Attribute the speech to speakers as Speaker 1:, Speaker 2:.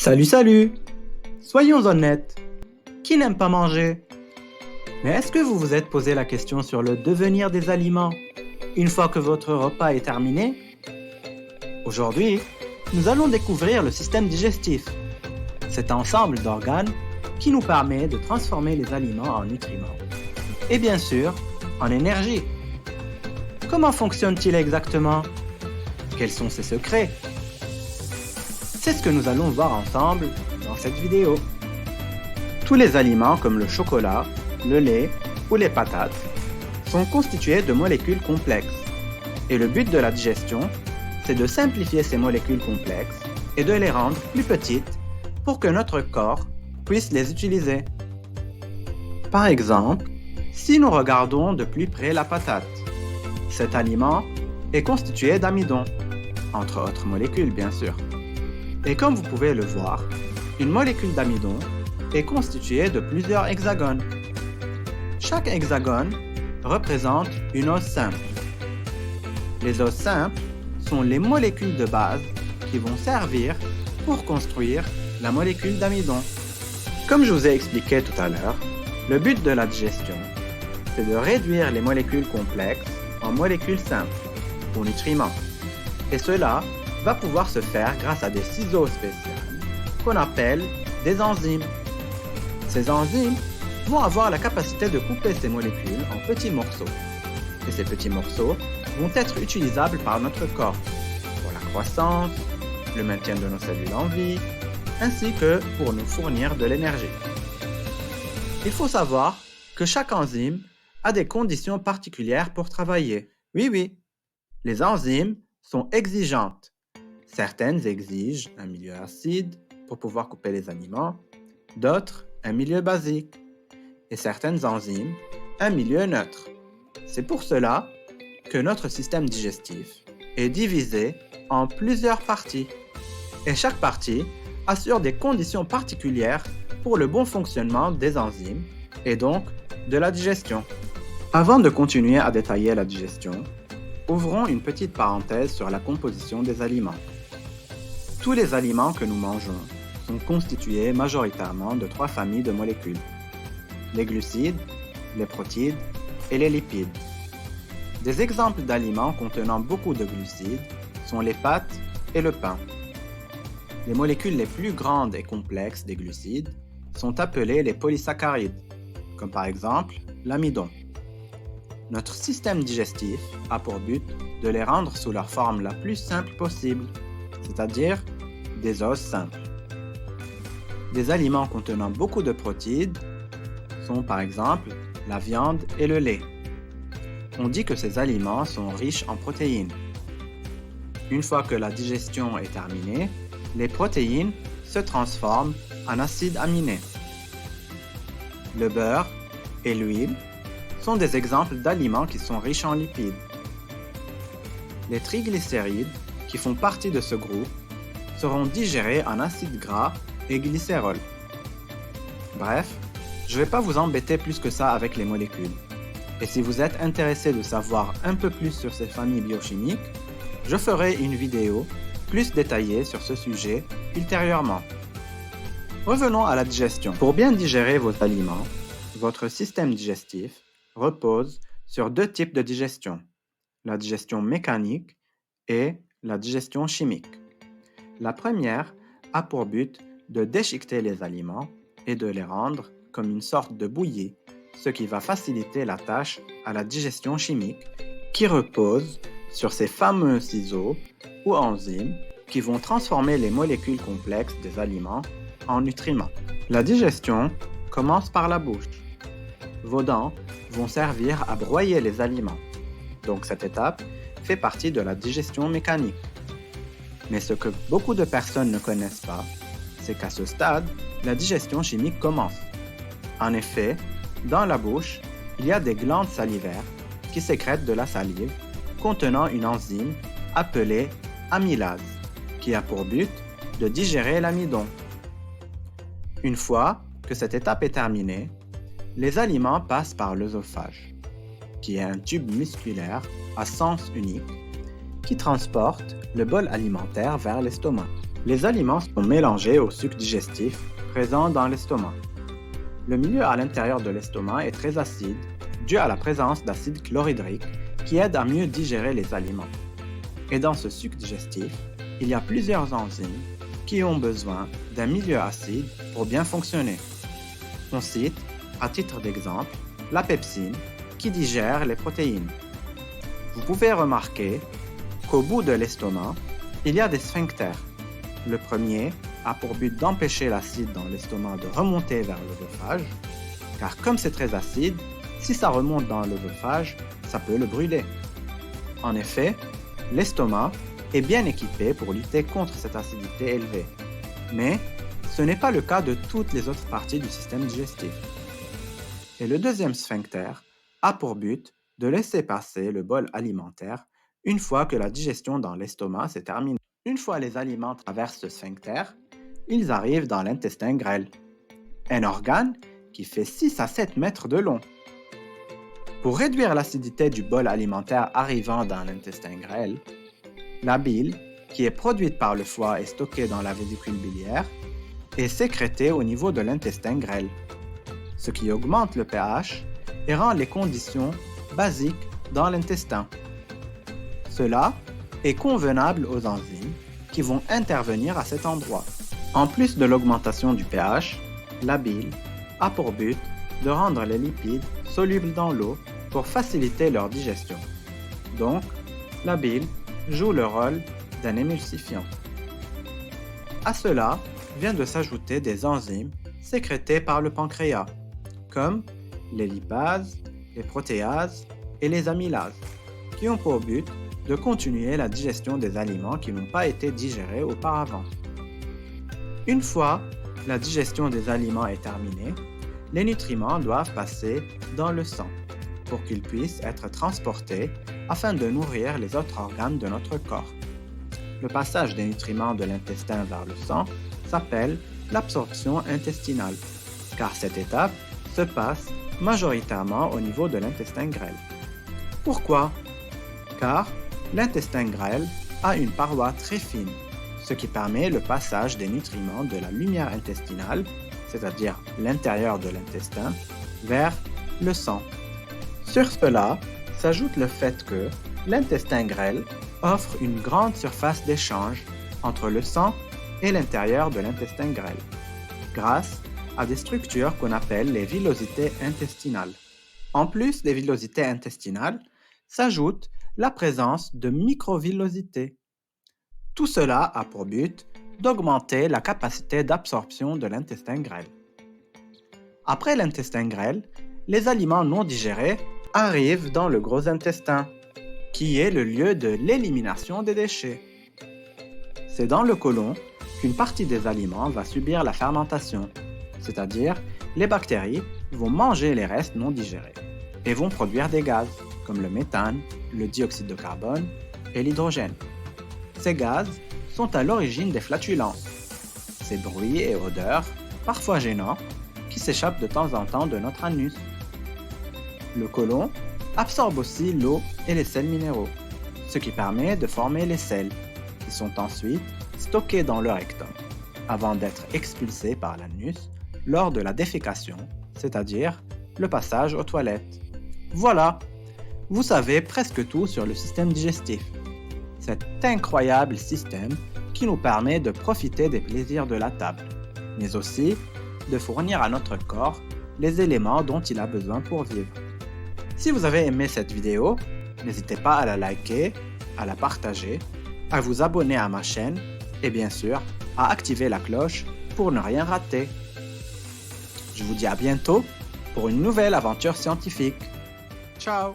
Speaker 1: Salut, salut! Soyons honnêtes, qui n'aime pas manger? Mais est-ce que vous vous êtes posé la question sur le devenir des aliments une fois que votre repas est terminé? Aujourd'hui, nous allons découvrir le système digestif, cet ensemble d'organes qui nous permet de transformer les aliments en nutriments et bien sûr en énergie. Comment fonctionne-t-il exactement? Quels sont ses secrets? C'est ce que nous allons voir ensemble dans cette vidéo. Tous les aliments comme le chocolat, le lait ou les patates sont constitués de molécules complexes. Et le but de la digestion, c'est de simplifier ces molécules complexes et de les rendre plus petites pour que notre corps puisse les utiliser. Par exemple, si nous regardons de plus près la patate, cet aliment est constitué d'amidon, entre autres molécules bien sûr. Et comme vous pouvez le voir, une molécule d'amidon est constituée de plusieurs hexagones. Chaque hexagone représente une ose simple. Les oses simples sont les molécules de base qui vont servir pour construire la molécule d'amidon. Comme je vous ai expliqué tout à l'heure, le but de la digestion, c'est de réduire les molécules complexes en molécules simples, ou nutriments. Et cela va pouvoir se faire grâce à des ciseaux spéciaux qu'on appelle des enzymes. Ces enzymes vont avoir la capacité de couper ces molécules en petits morceaux. Et ces petits morceaux vont être utilisables par notre corps pour la croissance, le maintien de nos cellules en vie, ainsi que pour nous fournir de l'énergie. Il faut savoir que chaque enzyme a des conditions particulières pour travailler. Oui, les enzymes sont exigeantes. Certaines exigent un milieu acide pour pouvoir couper les aliments, d'autres un milieu basique, et certaines enzymes un milieu neutre. C'est pour cela que notre système digestif est divisé en plusieurs parties, et chaque partie assure des conditions particulières pour le bon fonctionnement des enzymes et donc de la digestion. Avant de continuer à détailler la digestion, ouvrons une petite parenthèse sur la composition des aliments. Tous les aliments que nous mangeons sont constitués majoritairement de 3 familles de molécules: les glucides, les protides et les lipides. Des exemples d'aliments contenant beaucoup de glucides sont les pâtes et le pain. Les molécules les plus grandes et complexes des glucides sont appelées les polysaccharides, comme par exemple l'amidon. Notre système digestif a pour but de les rendre sous leur forme la plus simple possible, c'est-à-dire des oses simples. Des aliments contenant beaucoup de protides sont par exemple la viande et le lait. On dit que ces aliments sont riches en protéines. Une fois que la digestion est terminée, les protéines se transforment en acides aminés. Le beurre et l'huile sont des exemples d'aliments qui sont riches en lipides. Les triglycérides, qui font partie de ce groupe, seront digérés en acides gras et glycérol. Bref, je ne vais pas vous embêter plus que ça avec les molécules. Et si vous êtes intéressé de savoir un peu plus sur ces familles biochimiques, je ferai une vidéo plus détaillée sur ce sujet ultérieurement. Revenons à la digestion. Pour bien digérer vos aliments, votre système digestif repose sur 2 types de digestion: la digestion mécanique et la digestion chimique. La première a pour but de déchiqueter les aliments et de les rendre comme une sorte de bouillie, ce qui va faciliter la tâche à la digestion chimique qui repose sur ces fameux ciseaux ou enzymes qui vont transformer les molécules complexes des aliments en nutriments. La digestion commence par la bouche. Vos dents vont servir à broyer les aliments. Donc cette étape fait partie de la digestion mécanique. Mais ce que beaucoup de personnes ne connaissent pas, c'est qu'à ce stade, la digestion chimique commence. En effet, dans la bouche, il y a des glandes salivaires qui sécrètent de la salive contenant une enzyme appelée amylase, qui a pour but de digérer l'amidon. Une fois que cette étape est terminée, les aliments passent par l'œsophage, qui est un tube musculaire à sens unique qui transporte le bol alimentaire vers l'estomac. Les aliments sont mélangés au suc digestif présent dans l'estomac. Le milieu à l'intérieur de l'estomac est très acide, dû à la présence d'acide chlorhydrique qui aide à mieux digérer les aliments. Et dans ce suc digestif, il y a plusieurs enzymes qui ont besoin d'un milieu acide pour bien fonctionner. On cite, à titre d'exemple, la pepsine qui digère les protéines. Vous pouvez remarquer qu'au bout de l'estomac, il y a des sphincters. Le premier a pour but d'empêcher l'acide dans l'estomac de remonter vers l'œsophage, car comme c'est très acide, si ça remonte dans l'œsophage, ça peut le brûler. En effet, l'estomac est bien équipé pour lutter contre cette acidité élevée, mais ce n'est pas le cas de toutes les autres parties du système digestif. Et le deuxième sphincter a pour but de laisser passer le bol alimentaire une fois que la digestion dans l'estomac s'est terminée. Une fois les aliments traversent ce sphincter, ils arrivent dans l'intestin grêle, un organe qui fait 6 à 7 mètres de long. Pour réduire l'acidité du bol alimentaire arrivant dans l'intestin grêle, la bile, qui est produite par le foie et stockée dans la vésicule biliaire, est sécrétée au niveau de l'intestin grêle, ce qui augmente le pH et rend les conditions basiques dans l'intestin. Cela est convenable aux enzymes qui vont intervenir à cet endroit. En plus de l'augmentation du pH, la bile a pour but de rendre les lipides solubles dans l'eau pour faciliter leur digestion. Donc, la bile joue le rôle d'un émulsifiant. À cela vient de s'ajouter des enzymes sécrétées par le pancréas, comme les lipases, les protéases et les amylases, qui ont pour but de continuer la digestion des aliments qui n'ont pas été digérés auparavant. Une fois la digestion des aliments est terminée, les nutriments doivent passer dans le sang pour qu'ils puissent être transportés afin de nourrir les autres organes de notre corps. Le passage des nutriments de l'intestin vers le sang s'appelle l'absorption intestinale, car cette étape se passe majoritairement au niveau de l'intestin grêle. Pourquoi? Car l'intestin grêle a une paroi très fine, ce qui permet le passage des nutriments de la lumière intestinale, c'est-à-dire l'intérieur de l'intestin, vers le sang. Sur cela s'ajoute le fait que l'intestin grêle offre une grande surface d'échange entre le sang et l'intérieur de l'intestin grêle, grâce à des structures qu'on appelle les villosités intestinales. En plus des villosités intestinales, s'ajoute la présence de microvillosités. Tout cela a pour but d'augmenter la capacité d'absorption de l'intestin grêle. Après l'intestin grêle, les aliments non digérés arrivent dans le gros intestin, qui est le lieu de l'élimination des déchets. C'est dans le côlon qu'une partie des aliments va subir la fermentation, c'est-à-dire les bactéries vont manger les restes non digérés et vont produire des gaz comme le méthane, le dioxyde de carbone et l'hydrogène. Ces gaz sont à l'origine des flatulences, ces bruits et odeurs, parfois gênants, qui s'échappent de temps en temps de notre anus. Le côlon absorbe aussi l'eau et les sels minéraux, ce qui permet de former les sels, qui sont ensuite stockés dans le rectum, avant d'être expulsés par l'anus lors de la défécation, c'est-à-dire le passage aux toilettes. Voilà, vous savez presque tout sur le système digestif. Cet incroyable système qui nous permet de profiter des plaisirs de la table, mais aussi de fournir à notre corps les éléments dont il a besoin pour vivre. Si vous avez aimé cette vidéo, n'hésitez pas à la liker, à la partager, à vous abonner à ma chaîne et bien sûr à activer la cloche pour ne rien rater. Je vous dis à bientôt pour une nouvelle aventure scientifique. Ciao!